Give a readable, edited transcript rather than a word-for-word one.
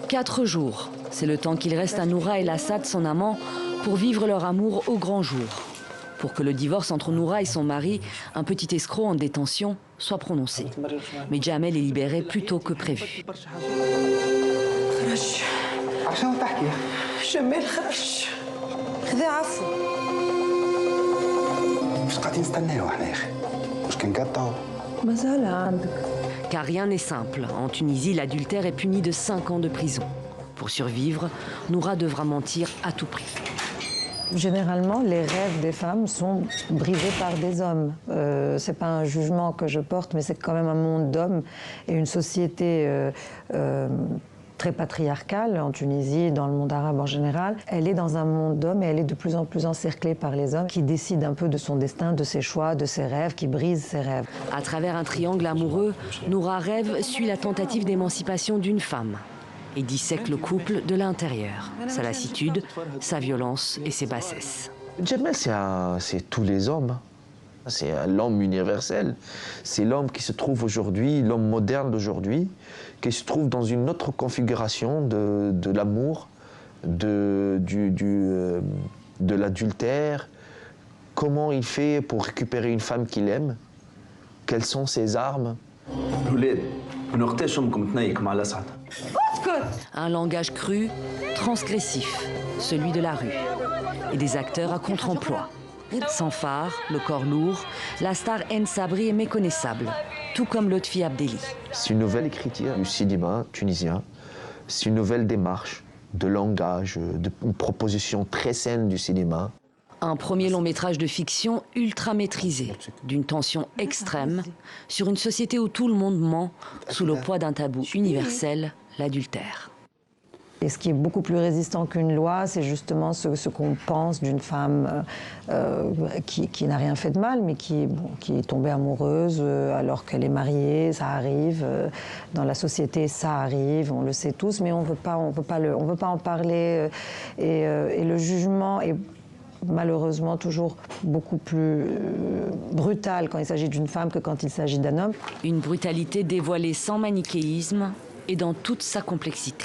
4 jours, c'est le temps qu'il reste à Noura El Assad, son amant, pour vivre leur amour au grand jour. Pour que le divorce entre Noura et son mari, un petit escroc en détention, soit prononcé. Mais Jamel est libéré plus tôt que prévu. Car rien n'est simple. En Tunisie, l'adultère est puni de 5 ans de prison. Pour survivre, Noura devra mentir à tout prix. Généralement, les rêves des femmes sont brisés par des hommes. C'est pas un jugement que je porte, mais c'est quand même un monde d'hommes et une société très patriarcale en Tunisie, dans le monde arabe en général. Elle est dans un monde d'hommes et elle est de plus en plus encerclée par les hommes qui décident un peu de son destin, de ses choix, de ses rêves, qui brisent ses rêves. À travers un triangle amoureux, Noura Rêve suit la tentative d'émancipation d'une femme et dissèque le couple de l'intérieur, sa lassitude, sa violence et ses bassesses. Jamel, c'est tous les hommes. C'est l'homme universel. C'est l'homme qui se trouve aujourd'hui, l'homme moderne d'aujourd'hui, qui se trouve dans une autre configuration de l'amour, de l'adultère. Comment il fait pour récupérer une femme qu'il aime? Quelles sont ses armes? Un langage cru, transgressif, celui de la rue, et des acteurs à contre-emploi. Sans phare, le corps lourd, la star En Sabri est méconnaissable, tout comme Lotfi Abdelli. C'est une nouvelle écriture du cinéma tunisien, c'est une nouvelle démarche de langage, une proposition très saine du cinéma. Un premier long métrage de fiction ultra maîtrisé, d'une tension extrême, sur une société où tout le monde ment, sous le poids d'un tabou universel, l'adultère. Et ce qui est beaucoup plus résistant qu'une loi, c'est justement ce qu'on pense d'une femme qui n'a rien fait de mal, mais qui est tombée amoureuse alors qu'elle est mariée, ça arrive. Dans la société, ça arrive, on le sait tous, mais on veut pas en parler. Et le jugement est malheureusement toujours beaucoup plus brutal quand il s'agit d'une femme que quand il s'agit d'un homme. Une brutalité dévoilée sans manichéisme et dans toute sa complexité.